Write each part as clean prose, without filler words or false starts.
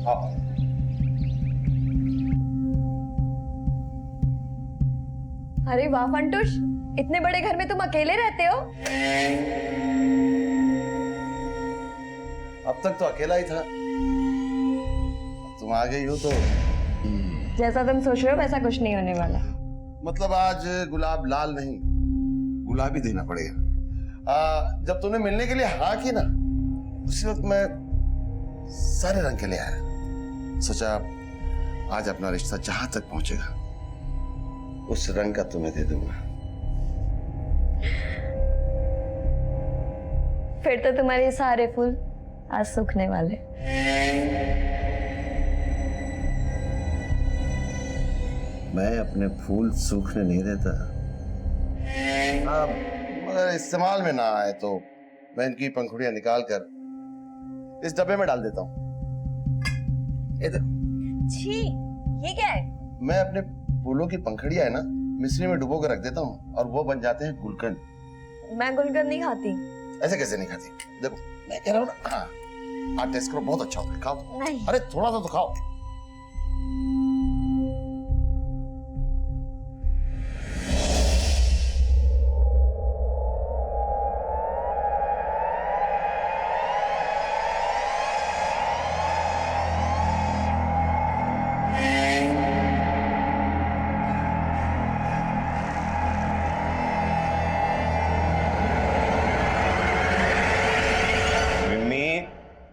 आओ। अरे वाह फंटूश, इतने बड़े घर में तुम अकेले रहते हो? अब तक तो अकेला ही था, तुम आ गई हो तो। जैसा तुम सोच रहे हो वैसा कुछ नहीं होने वाला। मतलब आज गुलाब लाल नहीं, गुलाबी देना पड़ेगा। जब तुमने मिलने के लिए हाँ की ना, उसी वक्त मैं सारे रंग के लिए आया। सोचा आज अपना रिश्ता जहां तक पहुंचेगा उस रंग का तुम्हें दे दूंगा। फिर तो तुम्हारे सारे फूल आज सूखने वाले। मैं अपने फूल सूखने नहीं देता। मगर इस्तेमाल में ना आए तो मैं इनकी पंखुड़ियां निकाल कर इस डब्बे में डाल देता हूँ। इधर। छी, ये क्या है? मैं अपने फूलों की पंखुड़ियां है ना मिश्री में डुबो कर रख देता हूँ और वो बन जाते हैं गुलकंद। मैं गुलकंद नहीं खाती। ऐसे कैसे नहीं खाती? देखो मैं कह रहा हूँ ना, हाँ टेस्ट करो, बहुत अच्छा होता है, खाओ। नहीं। अरे थोड़ा सा तो खाओ।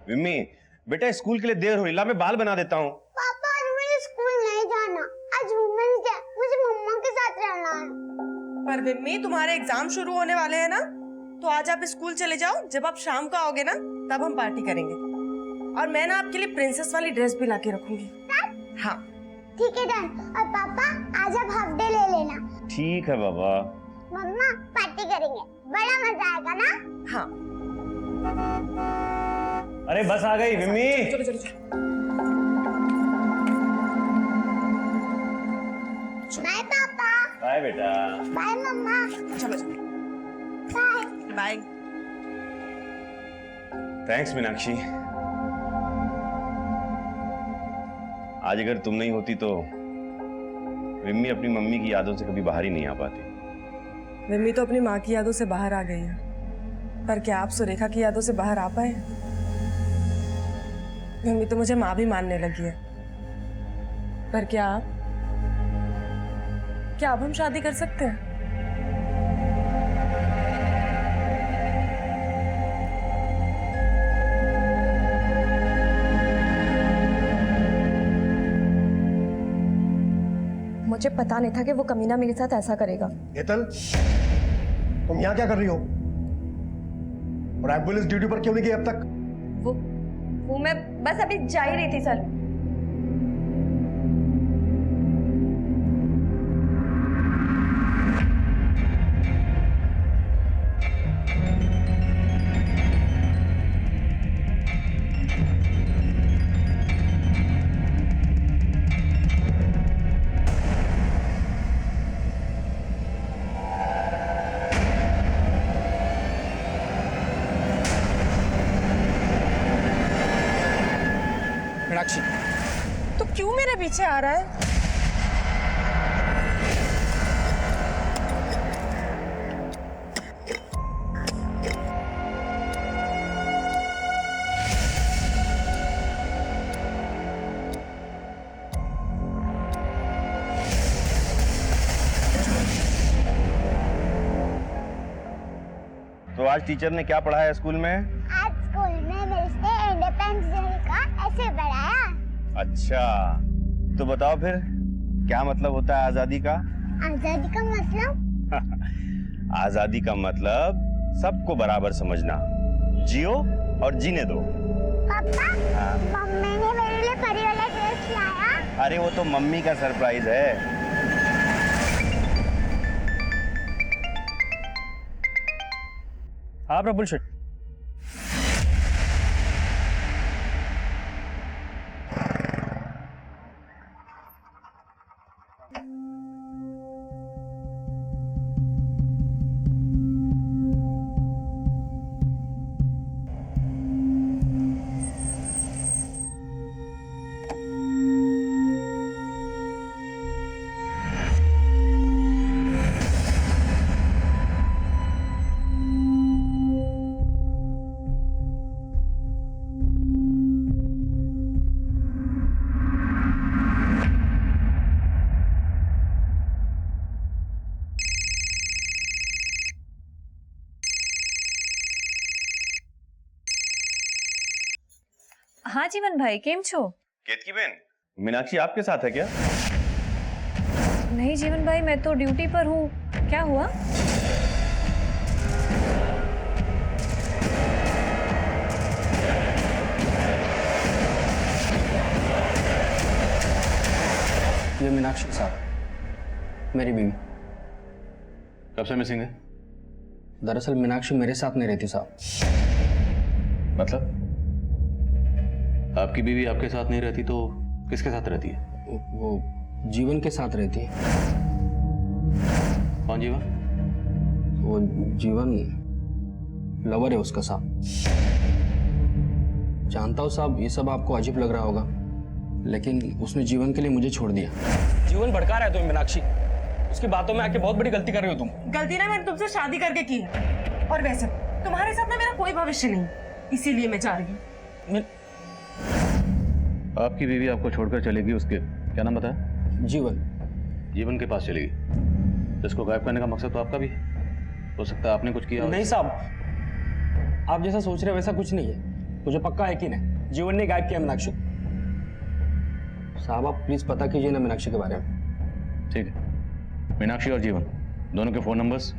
विम्मी, बेटा स्कूल के लिए देर हुई, ला मैं बाल बना देता हूँ। पापा आज मुझे स्कूल नहीं जाना, आज वुमेन्स डे, मुझे मम्मा के साथ रहना है। पर विम्मी तुम्हारे एग्जाम शुरू होने वाले हैं ना, तो आज आप स्कूल चले जाओ, जब आप शाम को आओगे ना तब हम पार्टी करेंगे। और मैं ना आपके लिए प्रिंसेस वाली ड्रेस भी लाके रखूंगी। हाँ ठीक है डन। और पापा आज आप हाफ डे ले लेना। ठीक है बाबा। मम्मा पार्टी करेंगे, बड़ा मजा आएगा ना। हाँ अरे बस आ गई विम्मी। चलो चलो चलो। बाय पापा। बाय बेटा। बाय मम्मा। चलो चलो बाय। बाय। थैंक्स मीनाक्षी। आज अगर तुम नहीं होती तो विम्मी अपनी मम्मी की यादों से कभी बाहर ही नहीं आ पाती। विम्मी तो अपनी माँ की यादों से बाहर आ गई है, पर क्या आप सुरेखा की यादों से बाहर आ पाए? विम्मी तो मुझे माँ भी मानने लगी है, पर क्या अब हम शादी कर सकते हैं? मुझे पता नहीं था कि वो कमीना मेरे साथ ऐसा करेगा। हेतल, तुम यहाँ क्या कर रही हो? और एम्बुलेंस ड्यूटी पर क्यों नहीं गई अब तक? वो मैं बस अभी जा ही रही थी सर। मीनाक्षी, तो क्यों मेरे पीछे आ रहा है? तो आज टीचर ने क्या पढ़ाया स्कूल में? आज स्कूल में मिलते इंडिपेंडेंस डे का ऐसे पढ़ाया। अच्छा, तो बताओ फिर क्या मतलब होता है आजादी का? आजादी का मतलब? आजादी का मतलब सबको बराबर समझना, जियो और जीने दो। पापा, हाँ। मम्मी ने मेरे लिए परी वाला ड्रेस लाया। अरे वो तो मम्मी का सरप्राइज है। हाँ प्रफुल्ल शेठ। हाँ जीवन भाई केम छो? केतकी बहन, मीनाक्षी आपके साथ है क्या? नहीं जीवन भाई, मैं तो ड्यूटी पर हूँ। क्या हुआ? ये मीनाक्षी साहब, मेरी बीवी। कब से मिसिंग है? दरअसल मीनाक्षी मेरे साथ नहीं रहती साहब। मतलब आपकी बीवी आपके साथ नहीं रहती तो किसके साथ रहती है? वो जीवन के साथ रहती है। कौन जीवन? वो जीवन लवर है उसका साहब। जानता हूँ साहब, ये सब आपको अजीब लग रहा होगा, लेकिन उसने जीवन के लिए मुझे छोड़ दिया। जीवन भड़का रहा है तुम्हें मीनाक्षी, उसकी बातों में आके बहुत बड़ी गलती कर रही हो तुम। गलती ना मैंने तुमसे शादी करके की है, और वैसे तुम्हारे साथ ना मेरा कोई भविष्य नहीं, इसीलिए मैं जा रही हूँ। आपकी बीवी आपको छोड़कर चलेगी, उसके क्या नाम बताया? जीवन। जीवन के पास चलेगी। तो इसको गायब करने का मकसद तो आपका भी हो सकता है, आपने कुछ किया हो। नहीं साहब, आप जैसा सोच रहे हो वैसा कुछ नहीं है। मुझे पक्का यकीन है जीवन ने गायब किया मीनाक्षी को। साहब आप प्लीज पता कीजिए ना मीनाक्षी के बारे में। ठीक है, मीनाक्षी और जीवन दोनों के फोन नंबर्स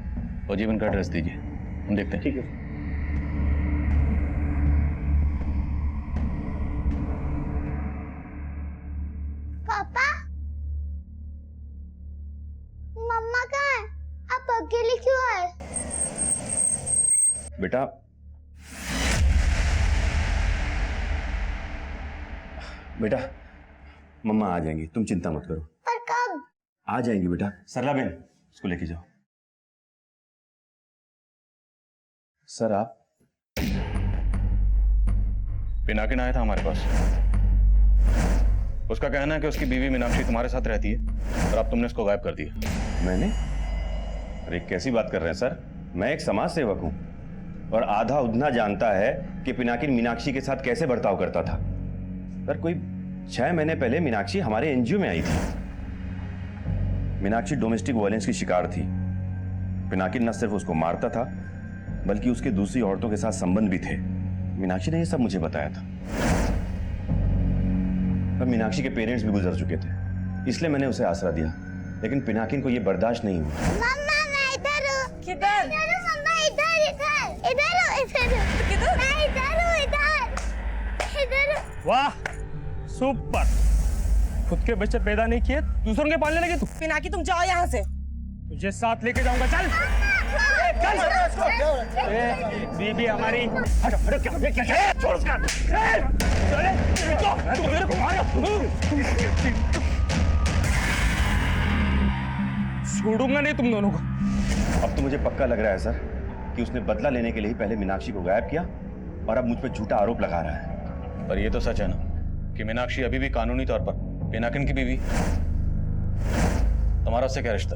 और जीवन का एड्रेस दीजिए, हम देखते हैं। ठीक है। पापा, मम्मा कहाँ है? आप अकेले क्यों आए? बेटा, बेटा मम्मा आ जाएंगी, तुम चिंता मत करो। पर कब? आ जाएंगी बेटा। सरला बहन, इसको लेके जाओ। सर आप? पिनाकिन आया था हमारे पास। उसका कहना है कि उसकी बीवी मीनाक्षी तुम्हारे साथ रहती है और अब तुमने उसको गायब कर दिया। मैंने? अरे कैसी बात कर रहे हैं सर, मैं एक समाज सेवक हूं और आधा उधना जानता है कि पिनाकिन मीनाक्षी के साथ कैसे बर्ताव करता था। सर कोई 6 महीने पहले मीनाक्षी हमारे एनजीओ में आई थी। मीनाक्षी डोमेस्टिक वायलेंस की शिकार थी। पिनाकिन न सिर्फ उसको मारता था बल्कि उसके दूसरी औरतों के साथ संबंध भी थे। मीनाक्षी ने यह सब मुझे बताया था। अब मीनाक्षी के पेरेंट्स भी गुजर चुके थे, इसलिए मैंने उसे आसरा दिया, लेकिन पिनाकिन को यह बर्दाश्त नहीं हुआ। मम्मा मैं इधर हूँ। किधर? मम्मा इधर इधर इधर हूँ इधर। किधर? मैं इधर हूँ इधर इधर। वाह सुपर, खुद के बच्चे पैदा नहीं किए दूसरों के पालने लगे तू। पिनाकी तुम जाओ यहाँ से। तुझे साथ लेके जाऊंगा, चल चल। बीबी हमारी। हटो हटो, क्या छोड़ उसका। तू मेरे को मारो। छोड़ूंगा नहीं तुम दोनों को। अब तो मुझे पक्का लग रहा है सर कि उसने बदला लेने के लिए ही पहले मीनाक्षी को गायब किया और अब मुझ पर झूठा आरोप लगा रहा है। पर ये तो सच है ना कि मीनाक्षी अभी भी कानूनी तौर पर पिनाकिन की बीवी। तुम्हारा उससे क्या रिश्ता?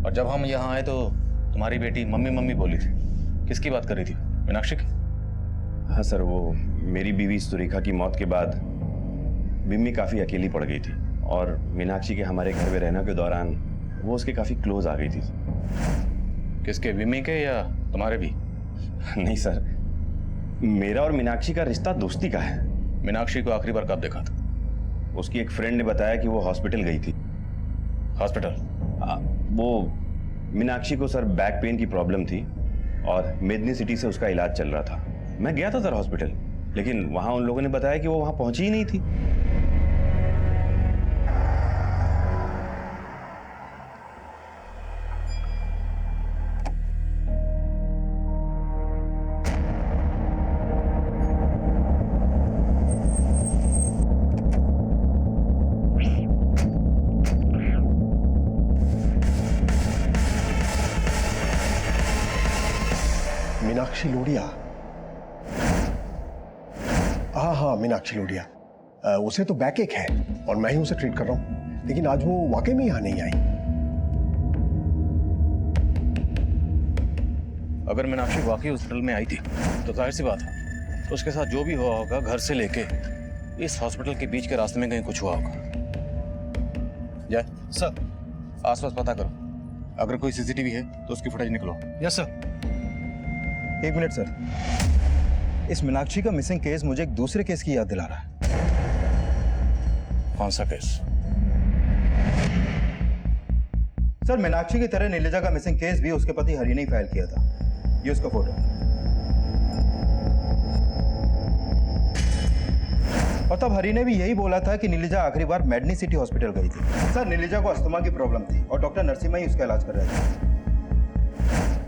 और जब हम यहाँ आए तो तुम्हारी बेटी मम्मी मम्मी बोली थी, किसकी बात कर रही थी? मीनाक्षी की? हाँ सर, वो मेरी बीवी सुरेखा की मौत के बाद बिम्मी काफी अकेली पड़ गई थी और मीनाक्षी के हमारे घर में रहने के दौरान वो उसके काफी क्लोज आ गई थी। किसके, बिम्मी के या तुम्हारे भी? नहीं सर, मेरा और मीनाक्षी का रिश्ता दोस्ती का है। मीनाक्षी को आखिरी बार कब देखा था? उसकी एक फ्रेंड ने बताया कि वो हॉस्पिटल गई थी। हॉस्पिटल? वो मीनाक्षी को सर बैक पेन की प्रॉब्लम थी और मेदनी सिटी से उसका इलाज चल रहा था। मैं गया था सर हॉस्पिटल, लेकिन वहां उन लोगों ने बताया कि वो वहां पहुंची ही नहीं थी। मीनाक्षी लोढ़िया? हाँ मीनाक्षी लोढ़िया। उसे तो बैक एक है और मैं ही उसे ट्रीट कर रहा हूँ, लेकिन आज वो वाकई में यहाँ नहीं आई। अगर मीनाक्षी वाकई हॉस्पिटल में आई थी तो जाहिर सी बात है तो उसके साथ जो भी हुआ होगा घर से लेके इस हॉस्पिटल के बीच के रास्ते में कहीं कुछ हुआ होगा। जय सर, आसपास पता करो, अगर कोई सीसीटीवी है तो उसकी फुटेज निकलो। Yes sir. एक मिनट सर, इस मीनाक्षी का मिसिंग केस मुझे एक दूसरे केस की याद दिला रहा है। कौन सा केस? सर, मीनाक्षी की तरह नीलिजा का मिसिंग केस भी उसके पति हरि ने फाइल किया था। ये उसका फोटो। और तब हरि ने भी यही बोला था कि नीलिजा आखिरी बार मेडनी सिटी हॉस्पिटल गई थी। सर, नीलिजा को अस्थमा की प्रॉब्लम थी और डॉक्टर नरसिम्हा ही उसका इलाज कर रहे थे।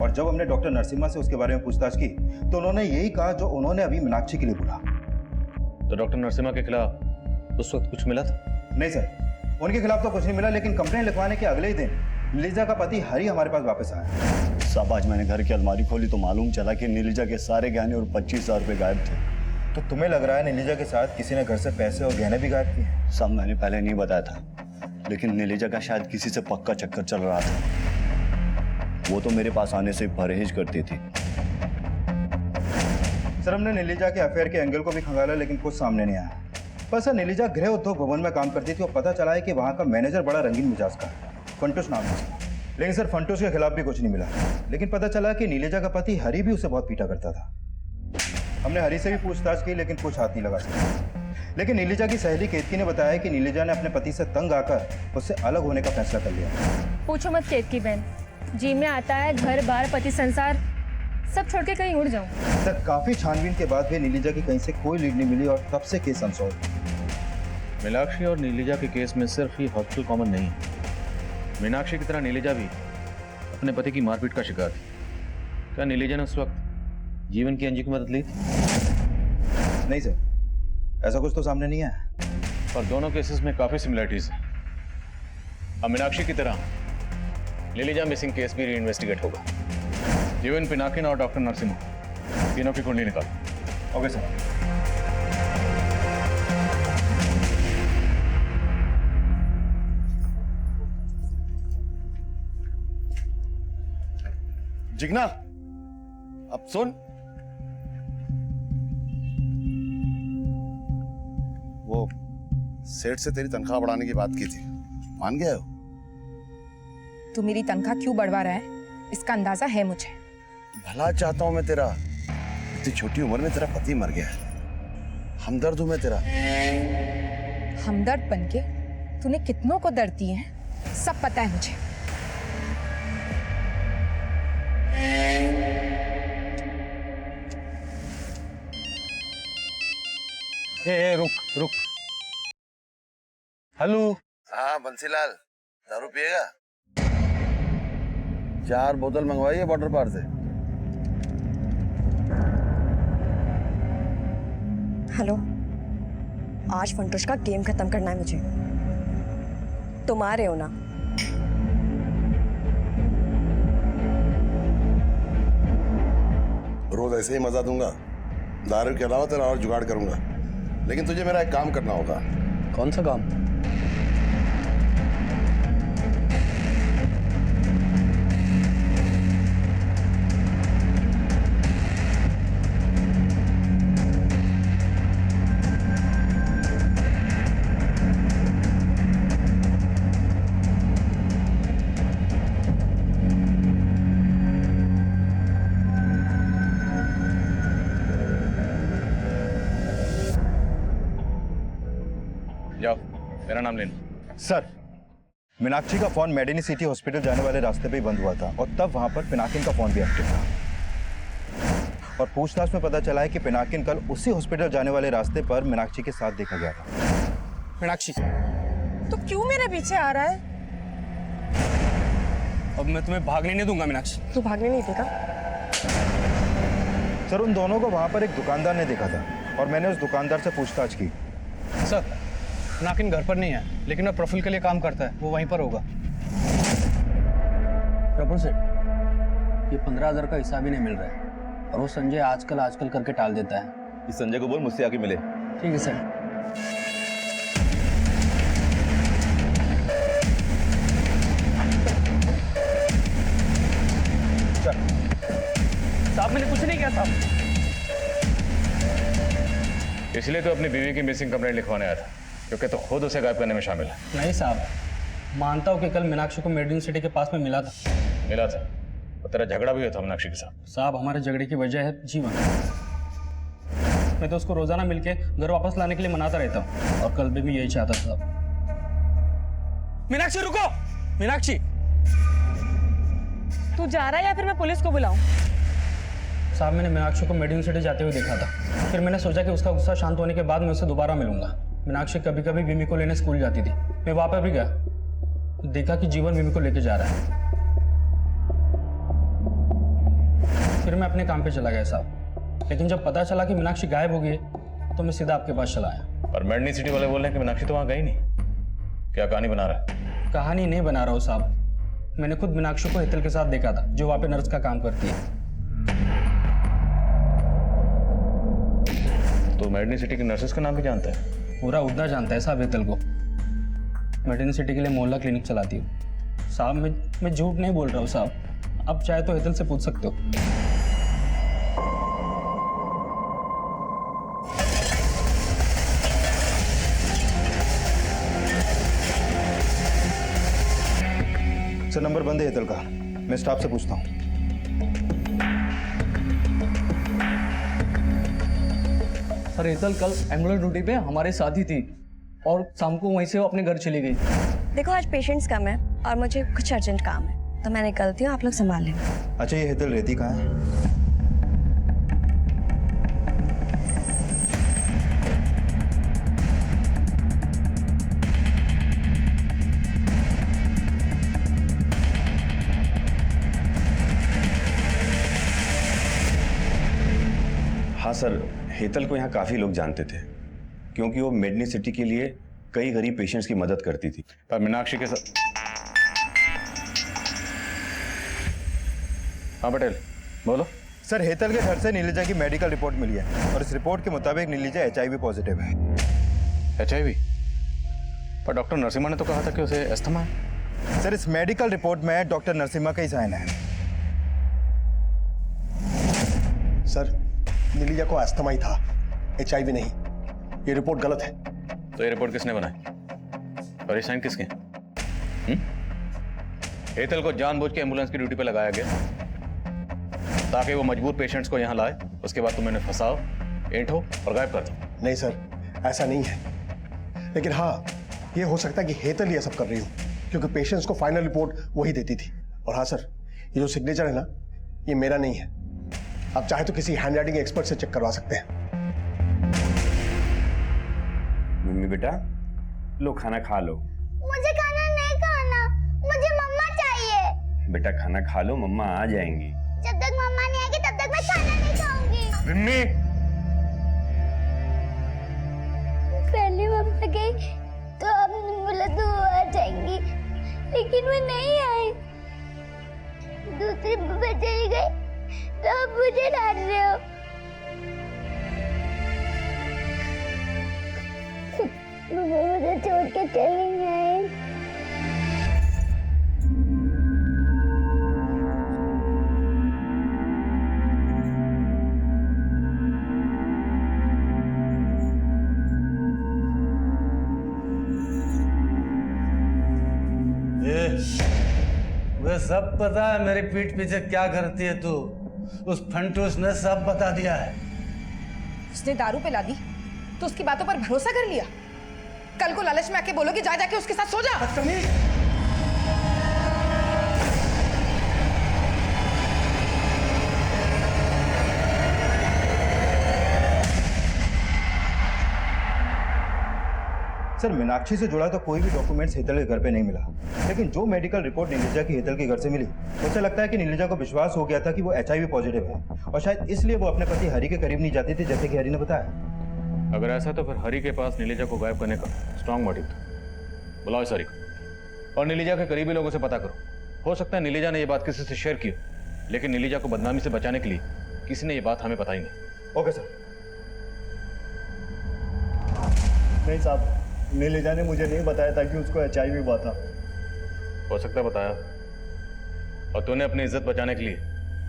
और जब हमने डॉक्टर नरसिम्हा से उसके बारे में पूछताछ की तो उन्होंने यही कहा जो उन्होंने अभी मीनाक्षी के लिए बोला। तो डॉक्टर नरसिम्हा के खिलाफ उस वक्त कुछ मिला था? नहीं सर, उनके खिलाफ तो कुछ नहीं मिला, लेकिन कंप्लेंट लिखवाने के अगले ही दिन नीलिजा का पति हरि हमारे पास वापस आया। साहब, आज मैंने घर की अलमारी खोली तो मालूम चला कि नीलिजा के सारे गहने और 25,000 रुपये गायब थे। तो तुम्हें लग रहा है नीलिजा के साथ किसी ने घर से पैसे और गहने भी गायब किए? साहब, मैंने पहले नहीं बताया था, लेकिन नीलिजा का शायद किसी से पक्का चक्कर चल रहा था। वो तो मेरे पास आने से परहेज करती थी। सर, हमने नीलिजा के अफेयर के एंगल को भी खंगाला, लेकिन कुछ सामने नहीं आया। पर सर, नीलिजा गृह उद्योग भवन में काम करती थी और पता चला है कि वहाँ का मैनेजर बड़ा रंगीन मिजाज का है, फंटूश नाम है उसका। लेकिन सर, फंटूश के खिलाफ भी कुछ नहीं मिला। लेकिन पता चला कि नीलिजा का पति हरि भी उसे बहुत पीटा करता था। हमने हरि से भी पूछताछ की, लेकिन कुछ हाथ नहीं लगा सका। लेकिन नीलिजा की सहेली केतकी ने बताया कि नीलिजा ने अपने पति से तंग आकर उससे अलग होने का फैसला कर लिया। पूछो मत केतकी बहन, जी में आता है घर बार पति संसार सब छोड़ के कहीं उड़ जाऊं। सर, काफी छानबीन के बाद भी नीलिजा की कहीं से कोई लीड नहीं मिली और तब से केस अनसॉल्व। मीनाक्षी और नीलिजा के केस में सिर्फ ही हॉस्पिटल कॉमन नहीं है। मीनाक्षी की तरह नीलिजा भी अपने पति की मारपीट का शिकार थी। क्या नीलिजा ने उस वक्त जीवन की अंजी की मदद ली थी? नहीं सर, ऐसा कुछ तो सामने नहीं आया। और दोनों केसेस में काफी सिमिलरिटीज हैं। अब मीनाक्षी की तरह नीलिजा मिसिंग केस भी रीइन्वेस्टिगेट होगा। जीवन, पिनाकिन और डॉक्टर नरसिम्हा, तीनों की कुंडली निकाल। Okay sir. जिग्ना, अब सुन, वो सेठ से तेरी तनख्वाह बढ़ाने की बात की थी, मान गया हो? तू मेरी तनख्वाह क्यों बढ़वा रहा है इसका अंदाजा है मुझे। भला चाहता हूं मैं तेरा। इतनी छोटी उम्र में तेरा पति मर गया है, हमदर्द हूं मैं तेरा। हमदर्द बनके तूने कितनों को दर्द दिए हैं सब पता है मुझे। रुक। हेलो। हाँ बंसीलाल, दारू पिएगा? 4 बोतल मंगवाइए बॉर्डर पार से। हेलो, आज फंटूश का गेम खत्म करना है मुझे। तुम आ रहे हो ना? रोज ऐसे ही मजा दूंगा, दारू के अलावा तेरा और जुगाड़ करूंगा। लेकिन तुझे मेरा एक काम करना होगा। कौन सा काम? जाओ, मेरा नाम लेना। सर, मीनाक्षी का फोन मेडिनी सिटी हॉस्पिटल जाने वाले रास्ते पे ही बंद हुआ था और तब वहां पर पिनाकिन का फोन भी एक्टिव था। और पूछताछ में पता चला है कि पिनाकिन कल उसी हॉस्पिटल जाने वाले रास्ते पर मीनाक्षी के साथ देखा गया था। मीनाक्षी, तो क्यों मेरे पीछे आ रहा है? अब मैं तुम्हें भागने नहीं दूंगा मीनाक्षी। तू भागने नहीं देगा? सर, उन दोनों को वहां पर एक दुकानदार ने देखा था और मैंने उस दुकानदार से पूछताछ की। सर, नाकिन घर पर नहीं है, लेकिन वो प्रोफाइल के लिए काम करता है, वो वहीं पर होगा। प्रफुल सेठ, ये 15,000 का हिसाब ही नहीं मिल रहा है और वो संजय आजकल करके टाल देता है। इस संजय को बोल मुझसे आके मिले। ठीक है सर। साहब, मैंने कुछ नहीं किया साहब। इसलिए तो अपनी बीवी की मिसिंग कंप्लेंट लिखवाने आया था, क्योंकि तो खुद उसे गायब करने में शामिल है। नहीं साहब, मानता हूँ कि कल मीनाक्षी को मेडिन सिटी के पास में मिला था। और तेरा झगड़ा भी हुआ था मीनाक्षी के साथ। साहब, हमारे झगड़े की वजह है जीवन। मैं तो उसको रोजाना मिलके घर वापस लाने के लिए मनाता रहता हूँ, और कल भी मैं यही चाहता था। मीनाक्षी रुको, मीनाक्षी। तू जा रहा है या फिर मैं पुलिस को बुलाऊं? साहब मैंने मीनाक्षी को मेडिकल सिटी जाते हुए देखा था, फिर मैंने सोचा कि उसका गुस्सा शांत होने के बाद मैं उसे दोबारा मिलूंगा। मीनाक्षी कभी कभी विमी को लेने स्कूल जाती थी, मैं वहां पर भी गया, देखा कि जीवन विमी को लेके जा रहा है। फिर मैं अपने काम पे चला गया साहब, लेकिन जब पता चला कि मीनाक्षी गायब हो गई है तो मैं सीधा आपके पास चला आया। और मेडनी सिटी वाले बोल रहे हैं कि मीनाक्षी तो वहां गई नहीं। क्या कहानी बना रहा है? कहानी नहीं बना रहा हूँ साहब, मैंने खुद मीनाक्षी को हेतल के साथ देखा था, जो वहां पे नर्स का काम करती है। तो मेडनी सिटी की नर्सेस का नाम भी जानता है? पूरा उद्दा जानता है साहब हेतल को। मेडिनी सिटी के लिए मोहल्ला क्लिनिक चलाती हूँ साहब। मैं झूठ नहीं बोल रहा हूँ साहब, आप चाहे तो हेतल से पूछ सकते हो। सर नंबर बंद है हेतल का, मैं स्टाफ से पूछता हूँ। सर हेतल कल एम्बुलेंस ड्यूटी पे हमारे साथ ही थी और शाम को वहीं से वो अपने घर चली गई। देखो आज पेशेंट्स कम है और मुझे कुछ अर्जेंट काम है, तो मैं निकलती हूँ, आप लोग संभाल लेना। अच्छा ये हेतल रहती कहाँ है? हाँ सर, हेतल को यहाँ काफी लोग जानते थे, क्योंकि वो मेडनी सिटी के लिए कई गरीब पेशेंट्स की मदद करती थी। पर मीनाक्षी के साथ। हाँ पटेल बोलो। सर हेतल के घर से नीलिजा की मेडिकल रिपोर्ट मिली है और इस रिपोर्ट के मुताबिक नीलिजा HIV पॉजिटिव है। HIV? पर डॉक्टर नरसिम्हा ने तो कहा था कि उसे अस्थमा है। सर इस मेडिकल रिपोर्ट में डॉक्टर नरसिम्हा का ही साइन है। सर नीलिजा को अस्थमा ही था, HIV नहीं। ये रिपोर्ट गलत है। तो ये रिपोर्ट किसने बनाई और ये साइन किसके? हेतल को जानबूझ के एम्बुलेंस की ड्यूटी पे लगाया गया ताकि वो मजबूर पेशेंट्स को यहाँ लाए, उसके बाद तुम इन्हें फंसाओ, ऐंठो और गायब कर दो। नहीं सर, ऐसा नहीं है, लेकिन हाँ ये हो सकता है कि हेतल ये सब कर रही हो, क्योंकि पेशेंट्स को फाइनल रिपोर्ट वही देती थी। और हाँ सर, ये जो सिग्नेचर है ना, ये मेरा नहीं है। आप चाहे तो किसी हैंड राइटिंग एक्सपर्ट से चेक करवा सकते हैं। मम्मी बेटा लो खाना खा लो। मुझे खाना नहीं खाना, मुझे मम्मा चाहिए। बेटा खाना खा लो, मम्मा आ जाएंगी। जब तक मम्मा नहीं आएगी तब तक मैं खाना नहीं खाऊंगी। मम्मी पहले मम्मा गई तो आपने बोला तो वो आ जाएंगी, लेकिन वो नहीं आई। दूसरी मम्मा चली गई तो आप मुझे डांट रहे हो। मम्मा मुझे छोड़ के चली गई। मुझे सब पता है मेरी पीठ पीछे क्या करती है तू। उस फंटूस ने सब बता दिया है। उसने दारू पिला दी तो उसकी बातों पर भरोसा कर लिया। कल को लालच में आके बोलोगे जा जाके उसके साथ सो जा। सर मीनाक्षी से जुड़ा तो कोई भी डॉक्यूमेंट्स हेतल के घर पे नहीं मिला, लेकिन जो मेडिकल रिपोर्ट नीलिजा की हेतल के घर से मिली, उसे लगता है कि नीलिजा को विश्वास हो गया था कि वो HIV पॉजिटिव है और शायद इसलिए वो अपने पति हरि के करीब नहीं जाती थी, जैसे कि हरि ने बताया। अगर ऐसा तो फिर हरि के पास नीलिजा को गायब करने का स्ट्रांग मोटिव था। बुलाओ इस हरि को और नीलिजा के करीबी लोगों से पता करो। हो सकता है नीलिजा ने ये बात किसी से शेयर की हो, लेकिन नीलिजा को बदनामी से बचाने के लिए किसी ने ये बात हमें बताई नहीं। Okay sir. नहीं साहब, नीलिजा ने मुझे नहीं बताया था कि उसको HIV हुआ था। हो सकता है बताया, और तूने अपनी इज्जत बचाने के लिए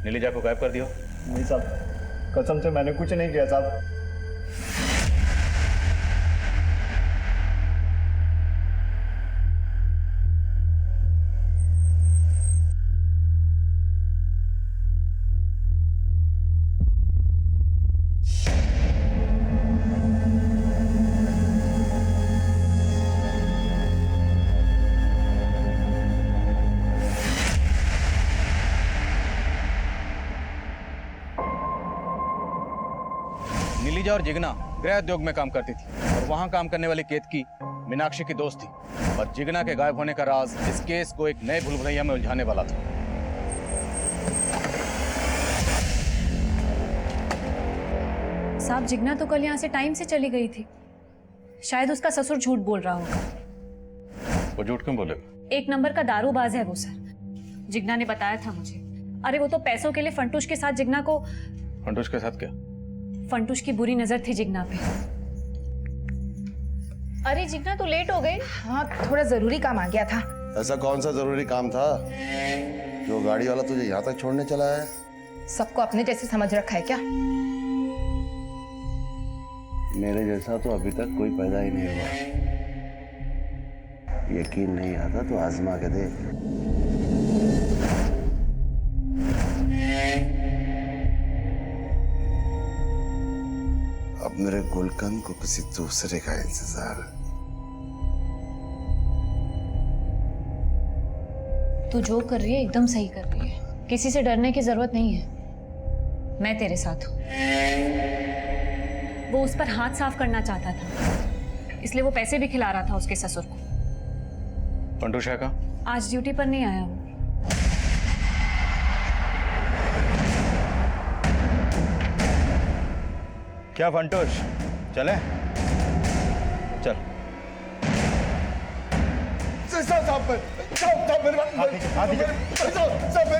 नीलिजा को गायब कर दिया। नहीं साहब, कसम से मैंने कुछ नहीं किया साहब। और जिग्ना गृह उद्योग में काम करती थी और वहां काम करने वाली केतकी मीनाक्षी की दोस्त थी। और जिग्ना के गायब होने का राज इस केस को एक नए भूलभुलैया में उलझाने वाला था। साहब, जिग्ना तो कल यहाँ से टाइम से चली गई थी। शायद उसका ससुर झूठ बोल रहा होगा। वो झूठ क्यों बोलेगा? एक नंबर का दारूबाज है वो सर। जिग्ना ने बताया था मुझे। अरे वो तो पैसों के लिए फंटूश के साथ जिग्ना को। फंटूश के साथ क्या? फंटूश की बुरी नजर थी जिग्ना पे। अरे जिग्ना तो लेट हो गई। हाँ, थोड़ा जरूरी काम आ गया था। ऐसा कौन सा जरूरी काम था जो गाड़ी वाला तुझे यहाँ तक छोड़ने चला है? सबको अपने जैसे समझ रखा है क्या? मेरे जैसा तो अभी तक कोई पैदा ही नहीं हुआ। यकीन नहीं आता तो आजमा के देख। अब मेरे गुलकंद को किसी दूसरे का इंतजार है। तू जो कर रही है एकदम सही कर रही है। किसी से डरने की जरूरत नहीं है। मैं तेरे साथ हूं। वो उस पर हाथ साफ करना चाहता था, इसलिए वो पैसे भी खिला रहा था उसके ससुर को। फंटूश है कहाँ? आज ड्यूटी पर नहीं आया वो। क्या फंटूश, चले? चल।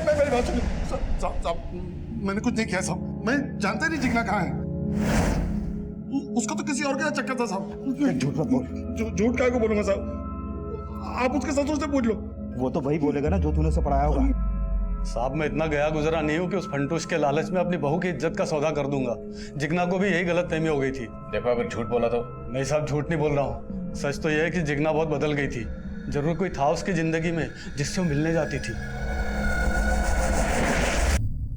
मेरी बात सुनिए। साहब, मैंने कुछ नहीं किया साहब। मैं जानता नहीं जिग्ना कहाँ है। उसका तो किसी और का चक्कर था साहब। झूठ मत बोल। झूठ काहे को बोलूंगा साहब? आप उसके ससुर से पूछ लो। वो तो वही बोलेगा ना जो तूने उसे पढ़ाया होगा। साहब, मैं इतना गया गुजरा नहीं हूँ कि उस फंटूश के लालच में अपनी बहू की इज्जत का सौदा कर दूंगा। जिग्ना को भी यही गलतफहमी हो गई थी। देखो अगर झूठ बोला तो? नहीं साहब, झूठ नहीं बोल रहा हूँ। सच तो यह है कि जिग्ना बहुत बदल गई थी। जरूर कोई था उसकी जिंदगी में जिससे वो मिलने जाती थी।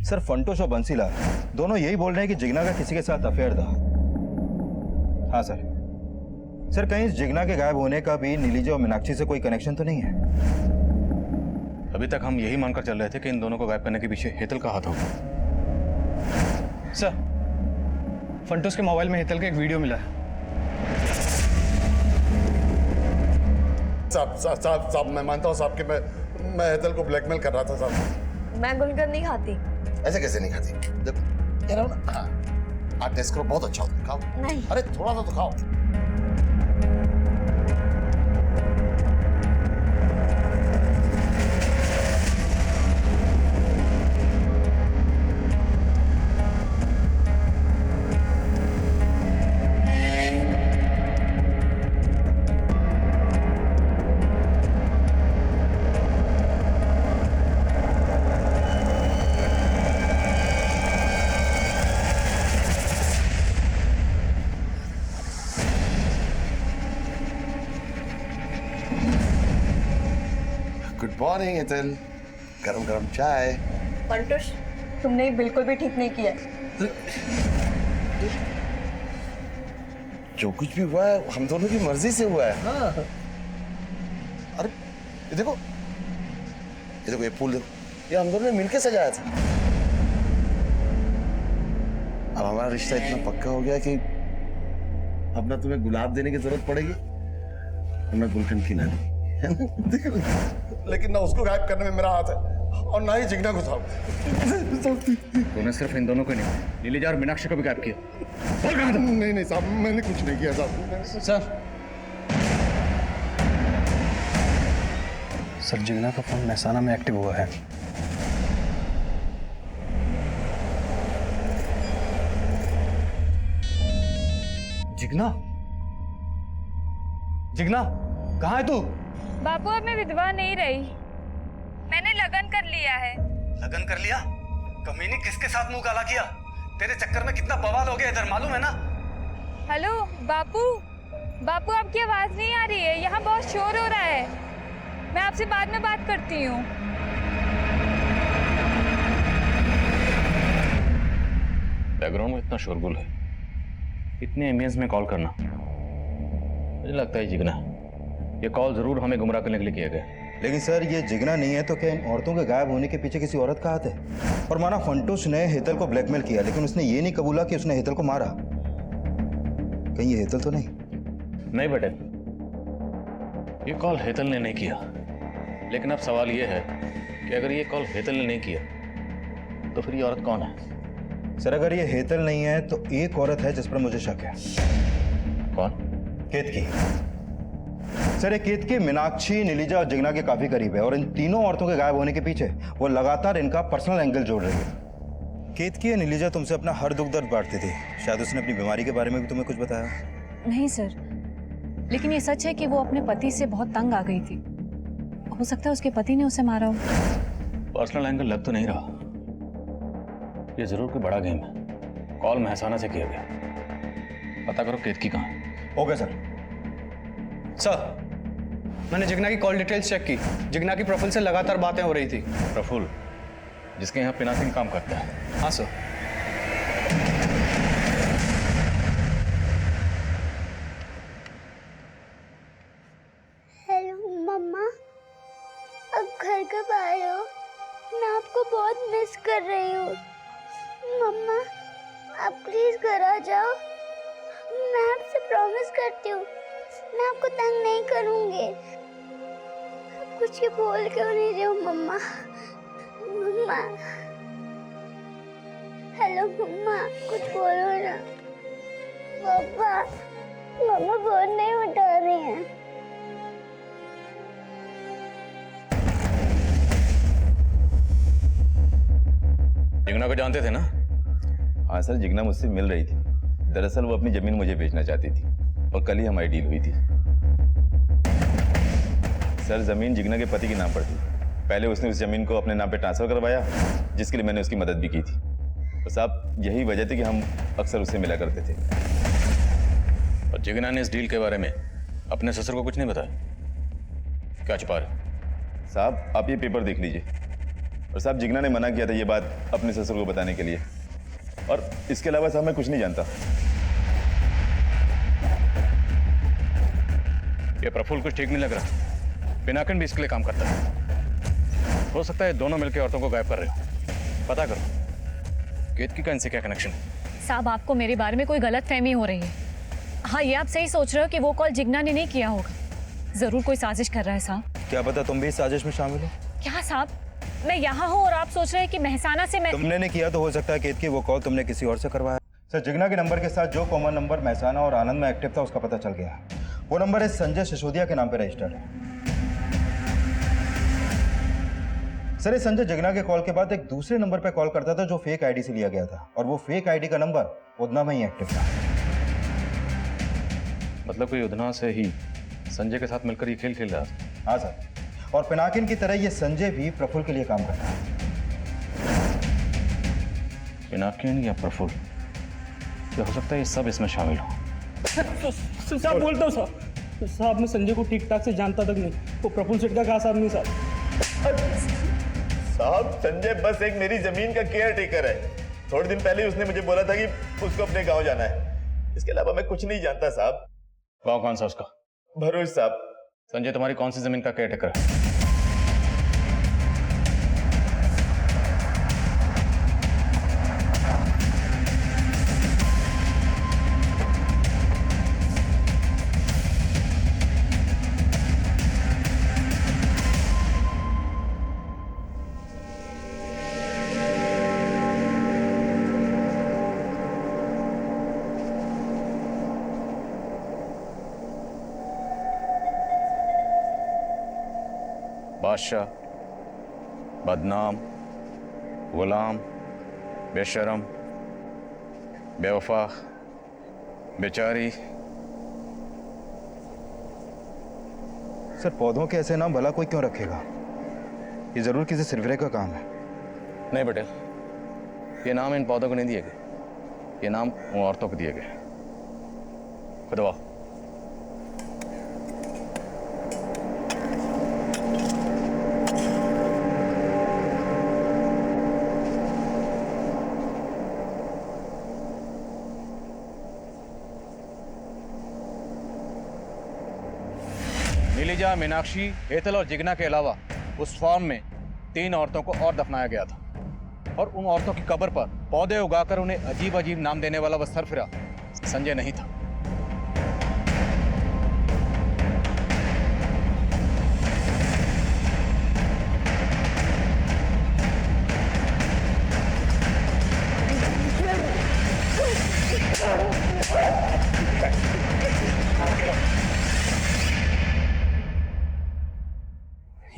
सर, फंटूश और बंसीलाल दोनों यही बोल रहे हैं कि जिग्ना का किसी के साथ अफेयर था। हाँ सर। सर, कहीं इस जिग्ना के गायब होने का भी नीलिजा और मीनाक्षी से कोई कनेक्शन तो नहीं है? अभी तक हम यही मानकर चल रहे थे कि इन दोनों को गायब करने के पीछे हेतल का हाथ होगा। सर, फंटूश के मोबाइल में हेतल का एक वीडियो मिला है। साहब, मैं मानता हूँ साहब कि मैं हेतल को ब्लैकमेल कर रहा था साहब। मैं गुलकंद नहीं खाती। ऐसे कैसे नहीं खाती? देखो कह रहा हूँ ना। हाँ, आप टेस्ट करो, बहुत अच्छा होता है। खाओ। नहीं। अरे थोड़ा सा तो खाओ। Good morning Hetal. गरम गरम चाय। फंटूश, तुमने बिल्कुल भी ठीक नहीं किया। जो कुछ भी हुआ है हम दोनों की मर्जी से हुआ है। हाँ। अरे ये देखो, ये फूल देखो, ये हम दोनों ने मिलके सजाया था। अब हमारा रिश्ता इतना पक्का हो गया कि अब ना तुम्हें गुलाब देने की जरूरत पड़ेगी और ना गुलकंद खिलाने। लेकिन ना उसको गायब करने में मेरा हाथ है और ना ही जिग्ना को साहब। तूने सिर्फ इन दोनों को नहीं, नीलिजा और मीनाक्षी को भी गायब किया। नहीं साहब, मैंने कुछ नहीं किया साहब। सर, जिग्ना का फोन महसाना में एक्टिव हुआ है। जिग्ना, जिग्ना कहाँ है तू? बापू, अब मैं विधवा नहीं रही। मैंने लगन कर लिया है। लगन कर लिया? कमीनी, किसके साथ मुंह काला किया? तेरे चक्कर में कितना बवाल हो गया इधर, मालूम है ना? हेलो बापू, बापू आपकी आवाज नहीं आ रही है। यहाँ बहुत शोर हो रहा है। मैं आपसे बाद में बात करती हूँ। बैकग्राउंड में इतना शोरगुल है, इतने एम्बियंस में कॉल करना, मुझे लगता है जिग्ना। ये कॉल जरूर हमें गुमराह करने के लिए किया गया। लेकिन सर, ये जिग्ना नहीं है तो क्या इन औरतों के गायब होने के पीछे किसी औरत का हाथ है? और माना फंटूश ने हेतल को ब्लैकमेल किया, लेकिन उसने ये नहीं कबूला कि उसने हेतल को मारा। कहीं ये हेतल तो नहीं? नहीं बेटे, ये कॉल हेतल ने नहीं किया। लेकिन अब सवाल ये है कि अगर ये कॉल हेतल ने नहीं किया तो फिर ये औरत कौन है? सर अगर ये हेतल नहीं है तो एक औरत है जिस पर मुझे शक है। कौन? केतकी। सर ये केतकी मीनाक्षी, नीलिजा और जिग्ना के काफी करीब है और इन तीनों औरतों के गायब होने के पीछे वो लगातार इनका पर्सनल एंगल जोड़ रही है। केतकी या नीलिजा तुमसे अपना हर दुख दर्द बांटती थी, शायद उसने अपनी बीमारी के बारे में भी तुम्हें कुछ बताया? नहीं सर, लेकिन ये सच है कि वो अपने पति से बहुत तंग आ गई थी। हो सकता है उसके पति ने उसे मारा हो। पर्सनल एंगल लग तो नहीं रहा, ये जरूर कोई बड़ा गेम है। कॉल महसाना से किया गया, पता करो केतकी कहाँ है। Okay sir. सर मैंने जिग्ना की कॉल डिटेल्स चेक की। जिग्ना की प्रफुल्ल से लगातार बातें हो रही थी। प्रफुल्ल, जिसके यहाँ पिनाकिन काम करता है? हाँ सर। हेलो मम्मा, अब घर कब आ रहे हो? मैं आपको बहुत मिस कर रही हूँ। मम्मा आप प्लीज घर आ जाओ, मैं आपसे प्रॉमिस करती हूँ मैं आपको तंग नहीं करूँगी। आप कुछ ही बोल क्यों नहीं रहे हो मम्मा? मम्मा हेलो मम्मा, कुछ बोलो ना। पापा, मम्मा फोन नहीं उठा रही हैं। जिग्ना को जानते थे ना? हाँ सर, जिग्ना मुझसे मिल रही थी। दरअसल वो अपनी जमीन मुझे बेचना चाहती थी और कल ही हमारी डील हुई थी। सर जमीन जिग्ना के पति के नाम पर थी। पहले उसने उस जमीन को अपने नाम पे ट्रांसफर करवाया, जिसके लिए मैंने उसकी मदद भी की थी। तो साहब यही वजह थी कि हम अक्सर उससे मिला करते थे। और जिग्ना ने इस डील के बारे में अपने ससुर को कुछ नहीं बताया? क्या छुपा रहे? साहब आप ये पेपर देख लीजिए। और साहब जिग्ना ने मना किया था ये बात अपने ससुर को बताने के लिए, और इसके अलावा साहब मैं कुछ नहीं जानता। ये प्रफुल्ल कुछ ठीक नहीं लग रहा। पिनाकिन भी इसके लिए काम करता है। हो सकता है दोनों मिलकर औरतों को गायब कर रहे हो। पता करो केतकी का इनसे क्या कनेक्शन है। साहब आपको मेरे बारे में कोई गलतफहमी हो रही है। हाँ ये आप सही सोच रहे हो कि वो कॉल जिग्ना ने नहीं किया होगा। जरूर कोई साजिश कर रहा है साहब। क्या पता तुम भी इस साजिश में शामिल हो? क्या साहब, मैं यहाँ हूँ और आप सोच रहे हैं कि महसाना से मैं... तुमने नहीं किया तो हो सकता है केतकी वो कॉल तुमने किसी और से करवाया। सर जिग्ना के नंबर के साथ जो कॉमन नंबर महसाना और आनंद में एक्टिव था उसका पता चल गया। वो नंबर है संजय सिसोदिया के नाम पे रजिस्टर्ड है। सर ये संजय जिग्ना के कॉल के बाद एक दूसरे नंबर पे कॉल करता था जो फेक आईडी से लिया गया था, और वो फेक आईडी का नंबर उधना में ही एक्टिव था। मतलब कोई उधना से ही संजय के साथ मिलकर ये खेल खेल रहा था? हाँ सर, और पिनाकिन की तरह ये संजय भी प्रफुल्ल के लिए काम करता है। पिनाकिन या प्रफुल्ल, क्या हो सकता है ये सब इसमें शामिल हो? साहब बोलता हूँ साहब। साहब मैं संजय को ठीक ठाक से जानता तक नहीं। वो प्रफुल्ल सेठ का खास आदमी साहब। साहब संजय बस एक मेरी जमीन का केयर टेकर है। थोड़े दिन पहले उसने मुझे बोला था कि उसको अपने गांव जाना है। इसके अलावा मैं कुछ नहीं जानता साहब। गाँव कौन सा उसका? भरूच साहब। संजय तुम्हारी कौन सी जमीन का केयर टेकर है? बादशाह, बदनाम, गुलाम, बेशरम, बेवफा, बेचारी। सर पौधों के ऐसे नाम भला कोई क्यों रखेगा? ये जरूर किसी सिरफिरे का काम है। नहीं बेटे, ये नाम इन पौधों को नहीं दिए गए, ये नाम उन औरतों को दिए गए। खुदवा। नीलिजा, मीनाक्षी, हेतल और जिग्ना के अलावा उस फार्म में 3 औरतों को और दफनाया गया था, और उन औरतों की कब्र पर पौधे उगाकर उन्हें अजीब अजीब नाम देने वाला वह सरफिरा संजय नहीं था।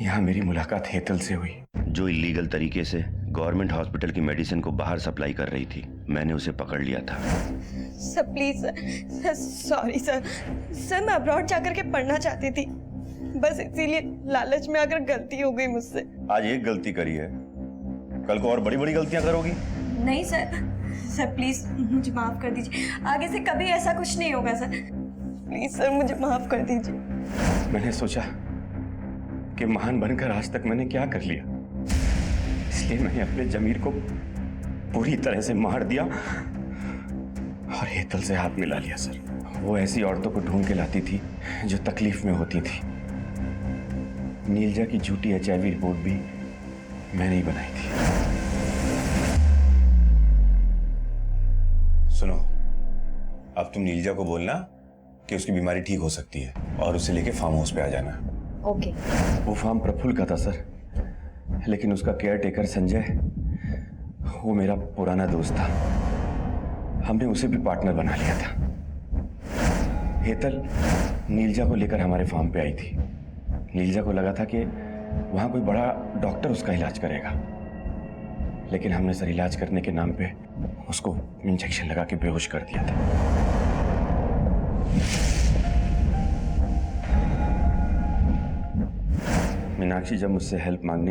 यहाँ मेरी मुलाकात हेतल से हुई, जो इलीगल तरीके से गवर्नमेंट हॉस्पिटल की मेडिसिन को बाहर सप्लाई कर रही थी। मैंने उसे पकड़ लिया था। Sir please sir, sorry sir. Sir मैं अब्रॉड जाकर के पढ़ना चाहती थी, बस इसीलिए लालच में आकर गलती हो गई मुझसे। आज एक गलती करी है, कल को और बड़ी बड़ी गलतियां करोगी। नहीं सर, सर प्लीज मुझे माफ कर दीजिए, आगे से कभी ऐसा कुछ नहीं होगा सर। प्लीज सर मुझे माफ कर दीजिए। मैंने सोचा कि महान बनकर आज तक मैंने क्या कर लिया, इसलिए मैंने अपने जमीर को पूरी तरह से मार दिया और हेतल से हाथ मिला लिया सर। वो ऐसी औरतों को ढूंढ के लाती थी जो तकलीफ में होती थी। नीलजा की झूठी HIV रिपोर्ट भी मैंने ही बनाई थी। सुनो, अब तुम नीलजा को बोलना कि उसकी बीमारी ठीक हो सकती है और उसे लेके फार्म हाउस पे आ जाना। ओके। वो फार्म प्रफुल्ल का था सर, लेकिन उसका केयर टेकर संजय, वो मेरा पुराना दोस्त था। हमने उसे भी पार्टनर बना लिया था। हेतल नीलजा को लेकर हमारे फार्म पे आई थी। नीलजा को लगा था कि वहां कोई बड़ा डॉक्टर उसका इलाज करेगा, लेकिन हमने सर इलाज करने के नाम पे उसको इंजेक्शन लगा के बेहोश कर दिया था। मीनाक्षी जब मुझसे हेल्प मांगने